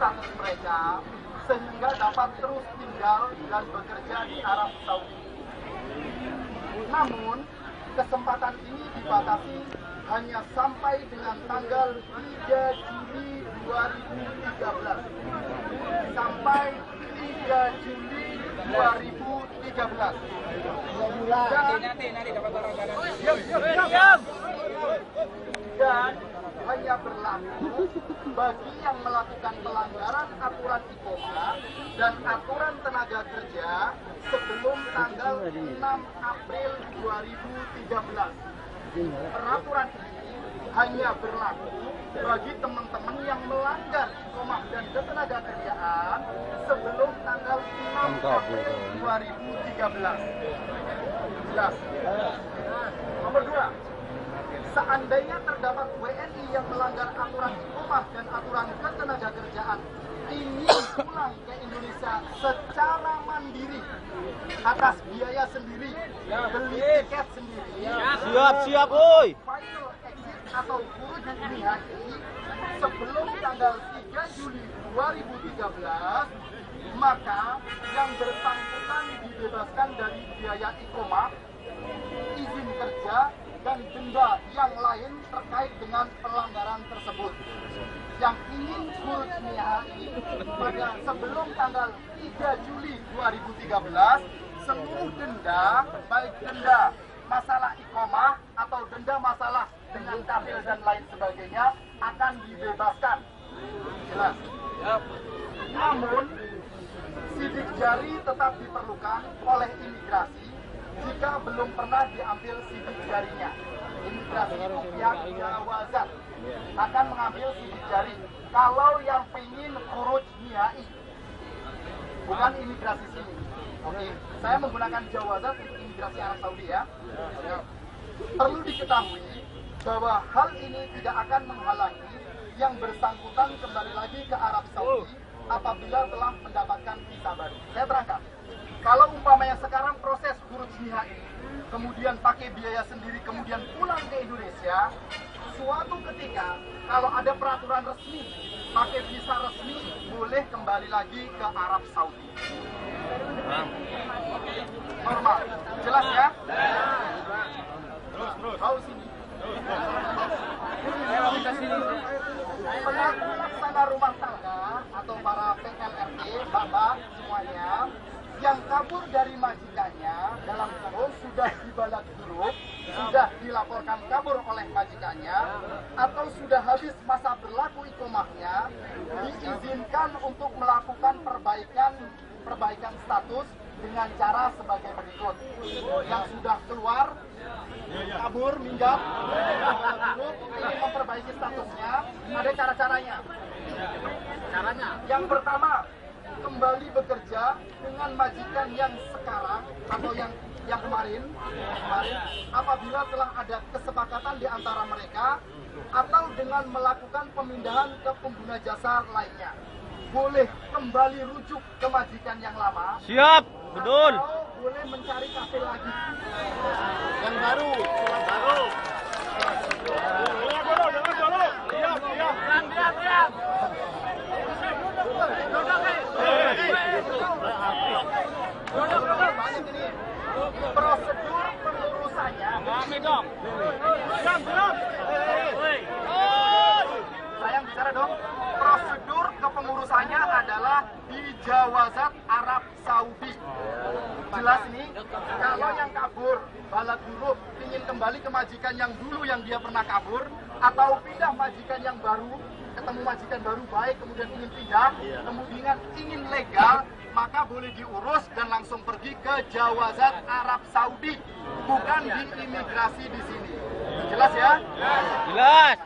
status mereka sehingga dapat terus tinggal dan bekerja di Arab Saudi. Namun, kesempatan ini dibatasi hanya sampai dengan tanggal 3 Juli 2013. Sampai 3 Juli 2013. Dan hanya berlaku bagi yang melakukan pelanggaran aturan IKOMA dan aturan tenaga kerja sebelum tanggal 6 April 2013. Peraturan ini hanya berlaku bagi teman-teman yang melanggar IKOMA dan ketenaga kerjaan sebelum tanggal 6 April 2013. Jelas. Nomor 2. Seandainya terdapat WNI yang melanggar aturan IKOMA dan aturan ketenaga kerjaan ingin pulang ke Indonesia secara mandiri atas biaya sendiri, beli tiket sendiri, siap oi, final exit atau khuruj nihai sebelum tanggal 3 Juli 2013, maka yang bersangkutan dibebaskan dari biaya IKOMA, izin kerja, dan denda yang lain terkait dengan pelanggaran tersebut. Yang ingin khuruj nihai pada sebelum tanggal 3 Juli 2013, seluruh denda, baik denda masalah IKOMA atau denda masalah dengan kafil dan lain sebagainya, akan dibebaskan. Jelas? Namun, sidik jari tetap diperlukan oleh imigrasi jika belum pernah diambil sidik jarinya. Imigrasi itu pihak jawazat akan mengambil sidik jari kalau yang pengen khuruj nihai, bukan imigrasi sini. Oke, saya menggunakan jawazat untuk imigrasi Arab Saudi ya. Perlu diketahui bahwa hal ini tidak akan menghalangi yang bersangkutan kembali lagi ke Arab Saudi apabila telah mendapatkan visa baru. Saya terangkan, kalau umpamanya sekarang proses khuruj nihai, kemudian pakai biaya sendiri, kemudian pulang ke Indonesia, suatu ketika kalau ada peraturan resmi, pakai visa resmi, boleh kembali lagi ke Arab Saudi. Normal, jelas ya? Terus. Kau sini. Pelaku laksana rumah tangga atau para PLRT, bapak semuanya, yang kabur dari majikannya dalam kurung sudah dibalat huruf, sudah dilaporkan kabur oleh majikannya, atau sudah habis masa berlaku ikomahnya, diizinkan untuk melakukan perbaikan status dengan cara sebagai berikut. Yang sudah keluar, kabur, minggat, ingin memperbaiki statusnya, ada cara-caranya. Yang pertama, kembali bekerja dengan majikan yang sekarang atau yang kemarin, apabila telah ada kesepakatan di antara mereka, atau dengan melakukan pemindahan ke pengguna jasa lainnya. Boleh kembali rujuk ke majikan yang lama. siap, betul. Atau boleh mencari kafil lagi. Yang baru. Prosedur pengurusannya. Sayang bicara dong. Prosedur kepengurusannya adalah di Jawazat Arab Saudi. Jelas nih, kalau yang kabur, balat huruf, ingin kembali ke majikan yang dulu yang dia pernah kabur, atau pindah majikan yang baru, ketemu majikan baru baik, kemudian ingin pindah, kemudian ingin legal, maka boleh diurus dan langsung pergi ke Jawazat Arab Saudi, bukan di imigrasi di sini. Jelas ya? Jelas.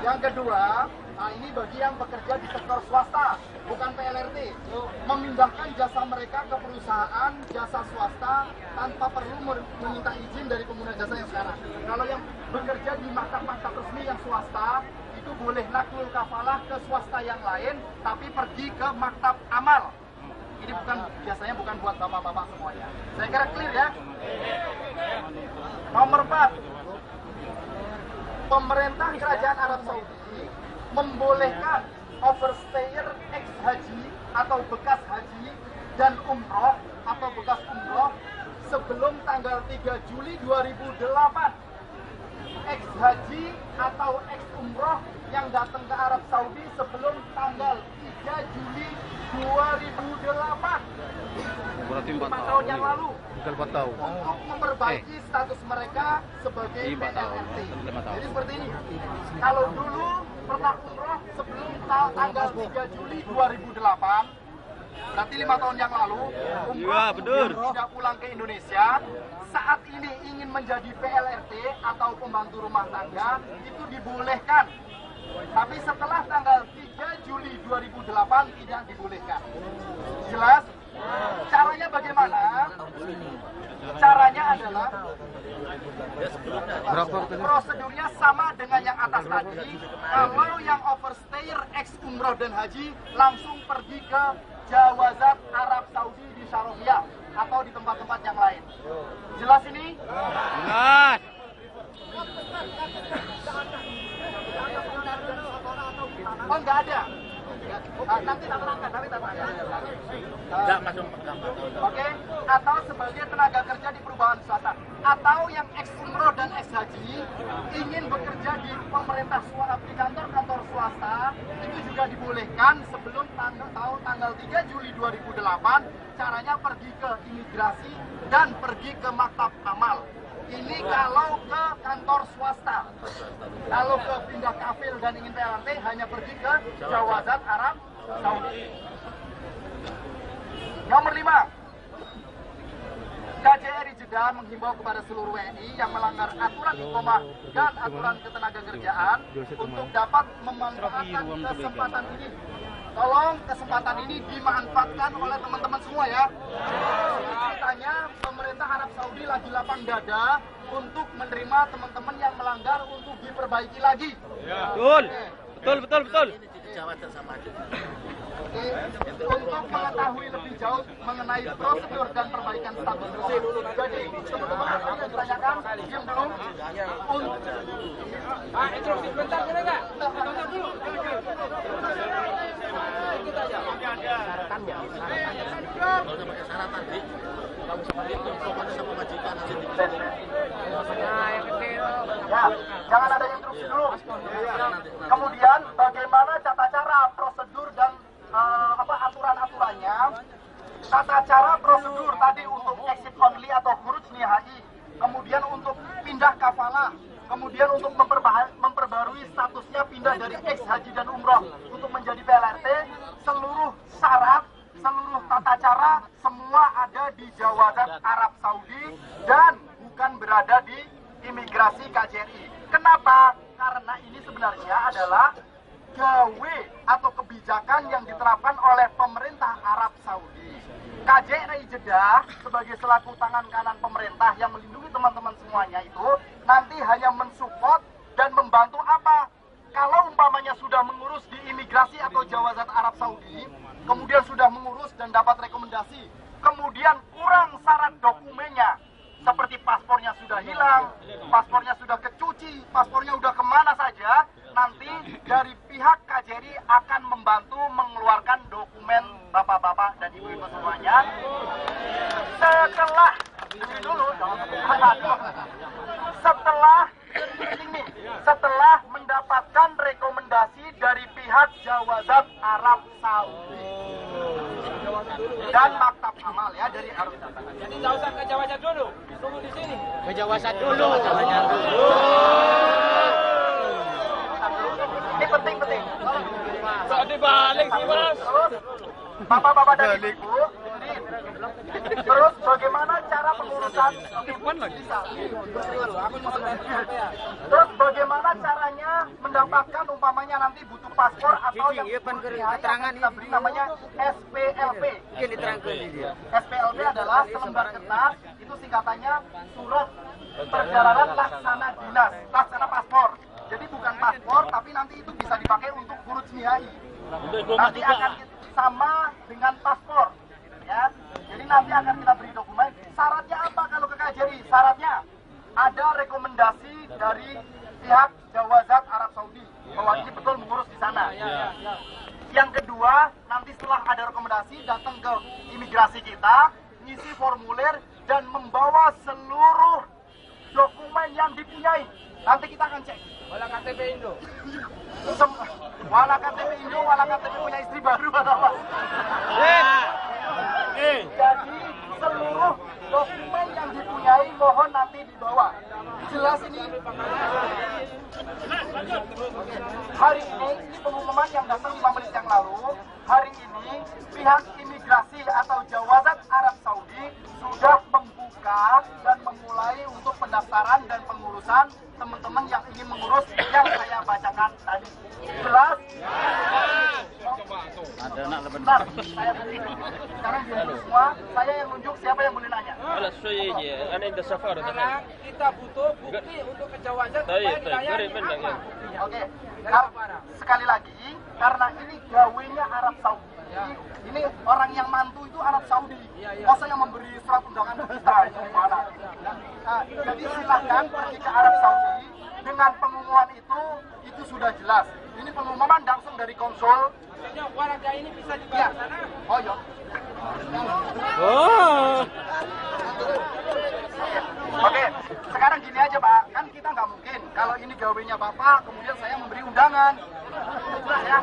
Yang kedua, nah ini bagi yang bekerja di sektor swasta, bukan PLRT, memindahkan jasa mereka ke perusahaan jasa swasta tanpa perlu meminta izin dari pengguna jasa yang sekarang. Kalau yang bekerja di maktab-maktab resmi yang swasta, itu boleh naklul kafalah ke swasta yang lain, tapi pergi ke maktab amal. Ini biasanya bukan buat bapak-bapak semuanya. Saya kira clear ya. Nomor 4, pemerintah kerajaan Arab Saudi membolehkan overstayer ex haji atau bekas haji dan umroh atau bekas umroh sebelum tanggal 3 Juli 2008. Ex haji atau ex umroh yang datang ke Arab Saudi sebelum tanggal 3 Juli 2008. Berarti 4 tahun yang lalu. Bukan 4 tahun. Untuk memperbaiki status mereka sebagai 4 tahun. PLRT. 5 tahun. Jadi seperti ini. Kalau dulu pernah umroh sebelum tanggal 3 Juli 2008, berarti 5 tahun yang lalu, umroh Iya, betul. tidak pulang ke Indonesia, saat ini ingin menjadi PLRT atau pembantu rumah tangga, itu dibolehkan. Tapi setelah tanggal 3 Juli 2008 tidak dibolehkan. Jelas? Caranya bagaimana? Caranya adalah prosedurnya sama dengan yang atas tadi. Kalau yang overstayer ex umroh dan haji langsung pergi ke Jawazat Arab Saudi di Sharofiyah atau di tempat-tempat yang lain. Jelas ini? Jelas. Oh, nggak ada. Nanti tak terangkan, Enggak masuk pertama. Oke, atau sebagai tenaga kerja di perubahan swasta, atau yang ex umroh dan ex haji ingin bekerja di pemerintah di kantor-kantor swasta, itu juga dibolehkan sebelum tanggal 3 Juli 2008. Caranya pergi ke imigrasi dan pergi ke maktab amal. Ini kalau ke kantor swasta. Kalau ke pindah kafil dan ingin PLRT hanya pergi ke Jawazat Arab Saudi. Nomor 5. KJRI Jeddah menghimbau kepada seluruh WNI yang melanggar aturan iqomah dan aturan ketenagakerjaan untuk dapat memanfaatkan kesempatan ini. Tolong kesempatan ini dimanfaatkan oleh teman-teman semua ya. Ceritanya pemerintah Arab Saudi lagi lapang dada untuk menerima teman-teman yang melanggar untuk diperbaiki lagi. Betul. Betul. Untuk mengetahui lebih jauh mengenai prosedur dan perbaikan status tersebut. Jadi teman-teman yang ditanyakan, diam dulu. Pak, instruksi sebentar boleh nggak? Ya, jangan ada instruksi dulu. Kemudian bagaimana tata cara, prosedur dan aturan-aturannya. Tata cara prosedur tadi untuk exit only atau khuruj nihai, kemudian untuk pindah kafalah, kemudian untuk memperbarui statusnya pindah dari ex haji dan umroh untuk menjadi PLRT, seluruh syarat, seluruh tata cara semua ada di Jawazat Arab Saudi dan bukan berada di imigrasi KJRI. Kenapa? Karena ini sebenarnya adalah gawe atau kebijakan yang diterapkan oleh pemerintah Arab Saudi. KJRI Jeddah sebagai selaku tangan kanan pemerintah yang melindungi teman-teman semuanya itu nanti hanya mensupport dan membantu apa? Kalau umpamanya sudah mengurus di imigrasi atau Jawazat Arab Saudi, kemudian sudah mengurus dan dapat rekomendasi, kemudian kurang syarat dokumennya, seperti paspornya sudah hilang, paspornya sudah kecuci, paspornya udah kemana saja, nanti dari pihak KJRI akan membantu mengeluarkan dokumen bapak-bapak dan ibu-ibu semuanya. Setelah mendapatkan rekomendasi dari pihak Jawazat Arab Saudi dan maktab amal ya dari Arab Saudi. Jadi nggak usah ke Jawazat dulu, tunggu di sini. Ke Jawazat dulu. Ini penting. Kok dibalik sih, Mas? Terus, bapak-bapak dan ibu, terus bagaimana cara pengurusan? Terus bagaimana caranya mendapatkan umpamanya nanti butuh paspor atau yang keterangan kita beri namanya SPLP. SPLP adalah selembar kertas, itu singkatannya surat perjalanan laksana dinas, laksana paspor. Jadi bukan paspor, tapi nanti itu bisa dipakai untuk khuruj nihai. Nanti akan sama dengan paspor, ya. Jadi nanti akan kita beri dokumen. Syaratnya apa kalau ke KJRI? Syaratnya ada rekomendasi dari pihak Jawazat Arab Saudi. bahwa ini betul mengurus di sana. Yang kedua, nanti setelah ada rekomendasi datang ke imigrasi kita, ngisi formulir dan membawa seluruh dokumen yang dipunyai. Nanti kita akan cek. Wala KTP Indo. Wala KTP Indo, wala KTP punya istri baru atau apa? Jadi seluruh dokumen yang dipunyai mohon nanti dibawa. Jelas ini? Hari ini pengumuman yang datang 5 menit yang lalu. Hari ini pihak imigrasi atau Jawazat Arab Saudi sudah membuka dan memulai untuk pendaftaran dan pengurusan teman-teman yang ingin mengurus yang saya bacakan tadi. Jelas? Ada anak lebar. Bentar, saya beri. Sekarang diunjuk semua, saya yang nunjuk, siapa yang boleh nanya? Alah sesuai je. Ana inda safar Sekarang kita butuh bukti untuk ke Jawazat supaya dilayani apa. Oke, sekali lagi, karena ini gawenya Arab Saudi. Ini orang yang mantu itu Arab Saudi. Masa yang memberi surat undangan kita gimana? Nah, jadi silakan pergi ke Arab Saudi dengan pengumuman itu sudah jelas. Ini pengumuman langsung dari konsul. Maksudnya warga ini bisa dibawa ke sana. Oh iya. Oke, sekarang gini aja Pak, kan kita nggak mungkin kalau ini gawenya Bapak, kemudian saya memberi undangan. Jelas ya?